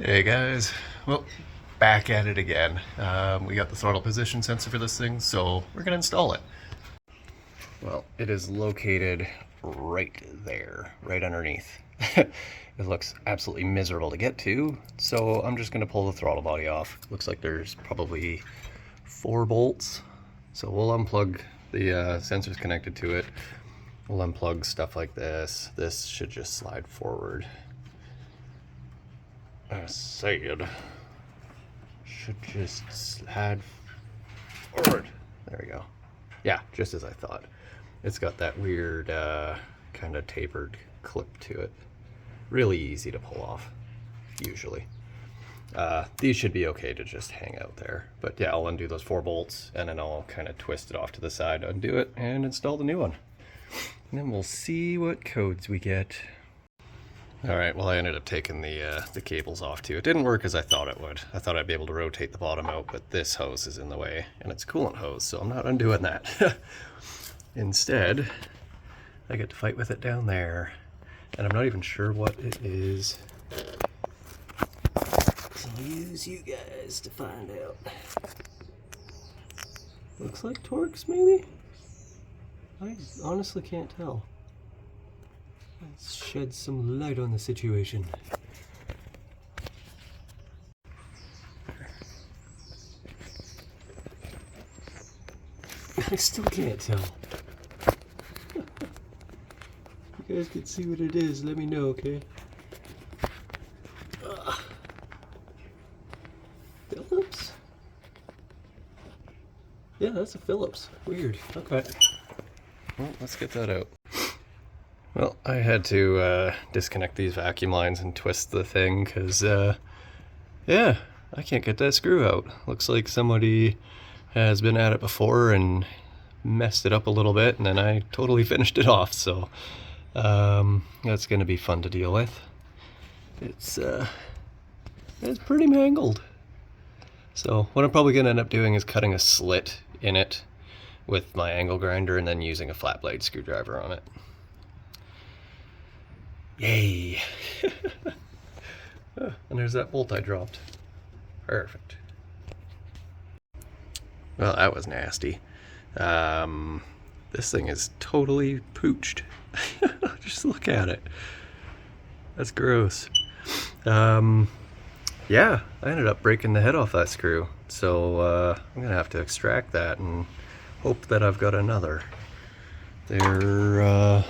Hey guys, well, back at it again. We got the throttle position sensor for this thing, so we're gonna install it. Well, it is located right there, right underneath. It looks absolutely miserable to get to, so I'm just gonna pull the throttle body off. Looks like there's probably 4 bolts, so we'll unplug the sensors connected to it. We'll unplug stuff like this. This should just slide forward. I said, should just slide forward. There we go. Yeah, just as I thought. It's got that weird kind of tapered clip to it. Really easy to pull off, usually. These should be okay to just hang out there. But yeah, I'll undo those 4 bolts and then I'll kind of twist it off to the side, undo it, and install the new one. And then we'll see what codes we get. Alright, well I ended up taking the cables off too. It didn't work as I thought it would. I thought I'd be able to rotate the bottom out, but this hose is in the way, and it's a coolant hose, so I'm not undoing that. Instead, I get to fight with it down there, and I'm not even sure what it is. So I'll use you guys to find out. Looks like Torx, maybe? I honestly can't tell. Let's shed some light on the situation. I still can't tell. You guys can see what it is, let me know, okay? Phillips? Yeah, that's a Phillips. Weird. Okay. Well, let's get that out. Well, I had to disconnect these vacuum lines and twist the thing because, yeah, I can't get that screw out. Looks like somebody has been at it before and messed it up a little bit, and then I totally finished it off, so that's going to be fun to deal with. It's pretty mangled. So what I'm probably going to end up doing is cutting a slit in it with my angle grinder and then using a flat blade screwdriver on it. Yay! And there's that bolt I dropped. Perfect. Well, that was nasty. This thing is totally pooched. Just look at it. That's gross. Yeah, I ended up breaking the head off that screw. So I'm gonna have to extract that and hope that I've got another. They're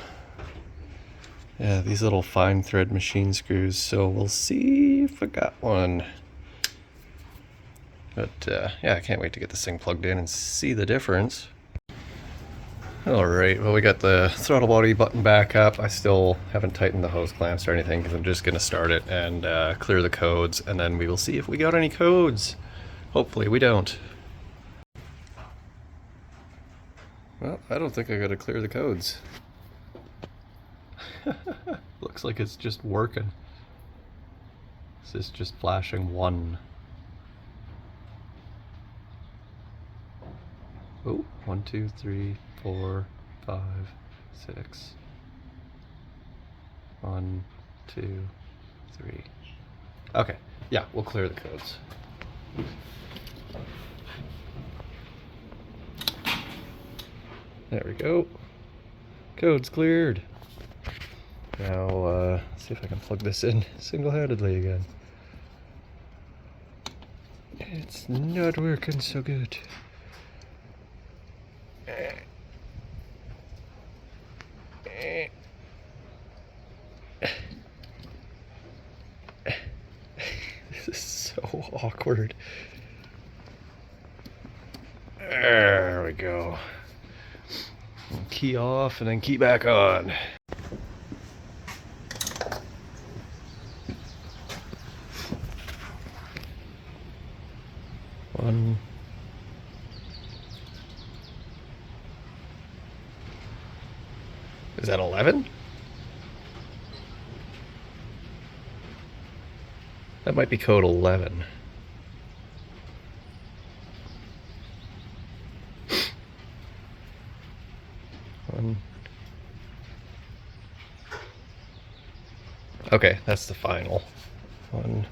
yeah, these little fine thread machine screws, so we'll see if I got one. But yeah, I can't wait to get this thing plugged in and see the difference. Alright, well we got the throttle body button back up. I still haven't tightened the hose clamps or anything because I'm just going to start it and clear the codes, and then we will see if we got any codes. Hopefully we don't. Well, I don't think I got to clear the codes. Looks like it's just working. This is just flashing 1. Oh, 1, 2, 3, 4, 5, 6. 1, 2, 3. Okay, yeah, we'll clear the codes. There we go. Codes cleared. Now, see if I can plug this in single-handedly again. It's not working so good. This is so awkward. There we go. Key off and then key back on. One. Is that 11? That might be code 11. One. Okay, that's the final. 1,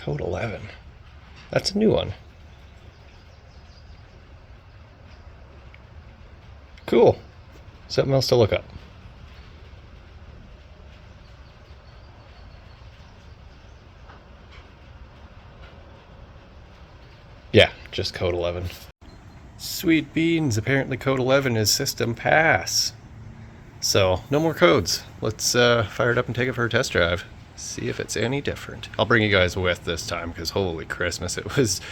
Code 11. That's a new one. Cool. Something else to look up. Yeah, just code 11. Sweet beans. Apparently code 11 is system pass. So, no more codes. Let's fire it up and take it for a test drive. See if it's any different. I'll bring you guys with this time because holy Christmas, it was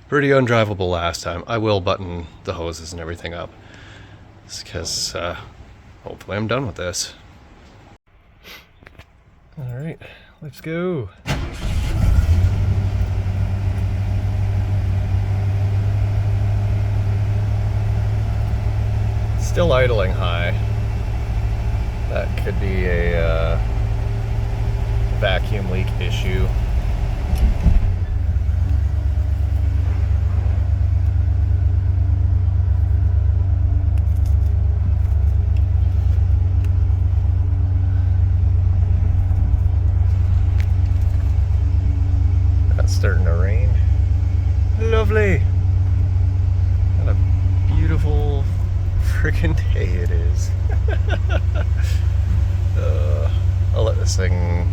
pretty undrivable last time. I will button the hoses and everything up because hopefully I'm done with this. Alright, let's go. Still idling high. That could be a vacuum leak issue. That's starting to rain. Lovely. What a beautiful freaking day it is. I'll let this thing.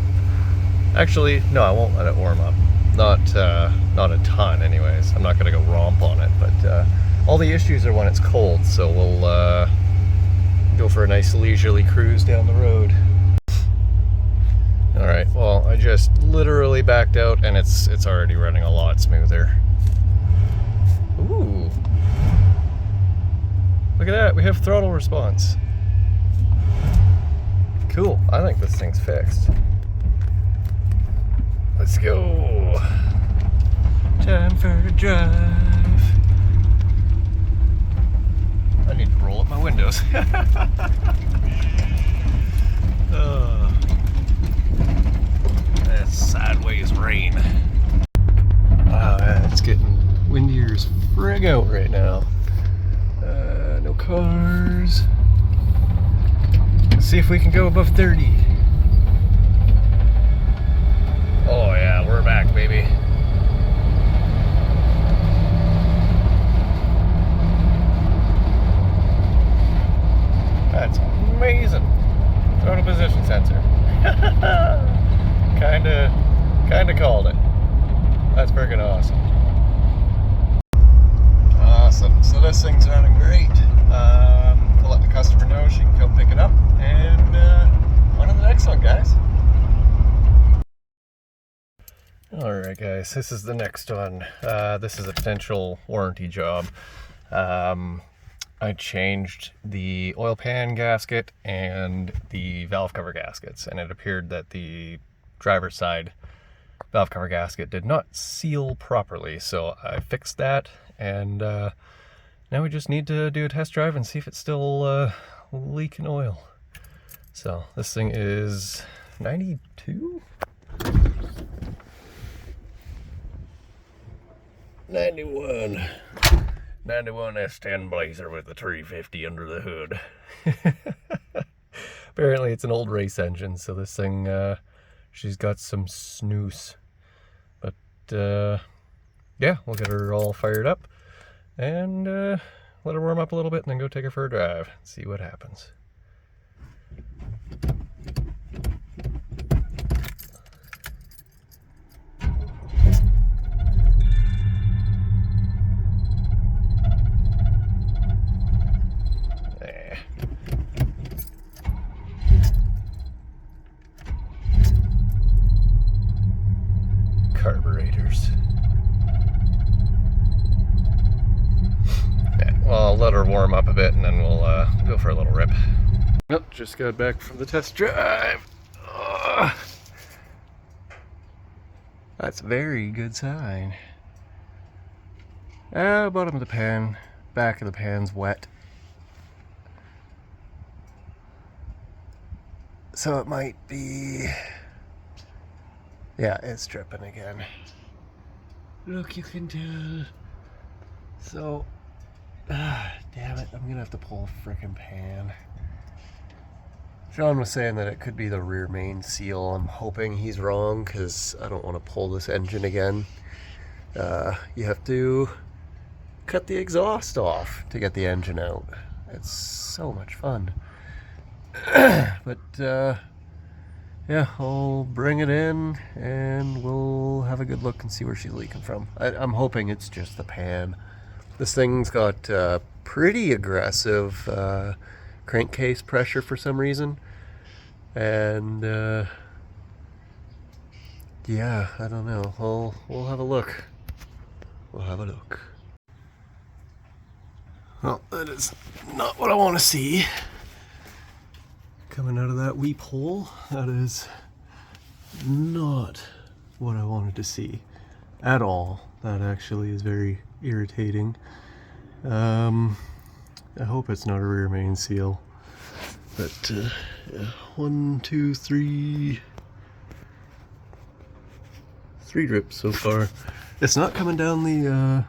Actually, no, I won't let it warm up. Not a ton, anyways. I'm not gonna go romp on it, but all the issues are when it's cold. So we'll go for a nice leisurely cruise down the road. All right. Well, I just literally backed out, and it's already running a lot smoother. Ooh. Look at that, we have throttle response. Cool, I think this thing's fixed. Let's go. Time for a drive. I need to roll up my windows. That's sideways rain. Wow, it's getting windier as frig out right now. No cars. Let's see if we can go above 30. Oh yeah, we're back, baby. That's amazing. Throttle position sensor. Kinda called it. That's freaking awesome. Awesome. So this thing's running great. We'll let the customer know she can come pick it up, and on to the next one, guys. Alright guys, this is the next one. This is a potential warranty job. I changed the oil pan gasket and the valve cover gaskets, and it appeared that the driver's side valve cover gasket did not seal properly, so I fixed that, and now we just need to do a test drive and see if it's still leaking oil. So this thing is 92? 91 S10 Blazer with the 350 under the hood. Apparently it's an old race engine, so this thing, she's got some snooze. But yeah, we'll get her all fired up and let her warm up a little bit and then go take her for a drive, see what happens. Carburetors. Yeah, well, I'll let her warm up a bit and then we'll go for a little rip. Nope, just got back from the test drive. That's a very good sign. Bottom of the pan, back of the pan's wet. So it might be... yeah, it's dripping again. Look, you can tell. So, damn it, I'm gonna have to pull a frickin' pan. John was saying that it could be the rear main seal. I'm hoping he's wrong because I don't want to pull this engine again. You have to cut the exhaust off to get the engine out. It's so much fun. But yeah, I'll bring it in and we'll have a good look and see where she's leaking from. I'm hoping it's just the pan. This thing's got pretty aggressive crankcase pressure for some reason. And yeah, I don't know. We'll have a look. We'll have a look. Well, that is not what I want to see. Coming out of that weep hole, that is not what I wanted to see at all. That actually is very irritating. I hope it's not a rear main seal. But yeah, 1, 2, 3. 3 drips so far. It's not coming down the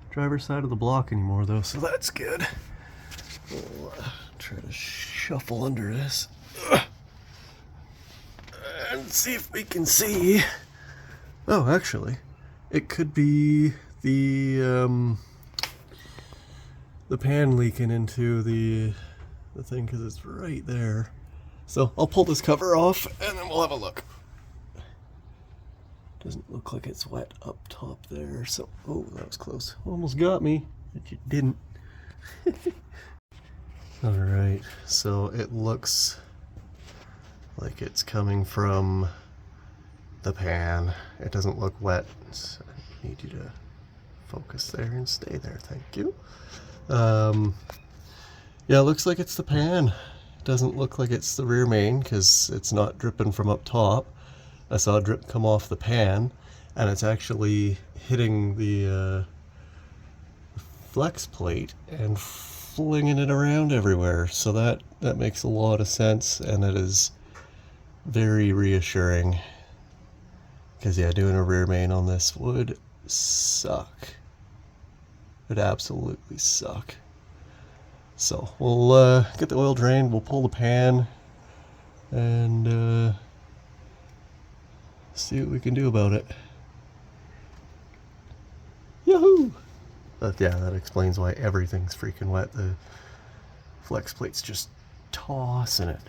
driver's side of the block anymore though, so that's good. We'll try to shuffle under this and see if we can see. Oh, actually, it could be the pan leaking into the thing because it's right there. So I'll pull this cover off and then we'll have a look. Doesn't look like it's wet up top there, so oh, that was close. Almost got me, but you didn't. All right, so it looks like it's coming from the pan. It doesn't look wet, so I need you to focus there and stay there, thank you. Yeah, it looks like it's the pan. It doesn't look like it's the rear main because it's not dripping from up top. I saw a drip come off the pan, and it's actually hitting the flex plate and flinging it around everywhere. So that makes a lot of sense, and it is very reassuring. Because yeah, doing a rear main on this would suck. It would absolutely suck. So we'll get the oil drained, we'll pull the pan, and see what we can do about it. Yahoo! But yeah, that explains why everything's freaking wet. The flex plate's just tossing it.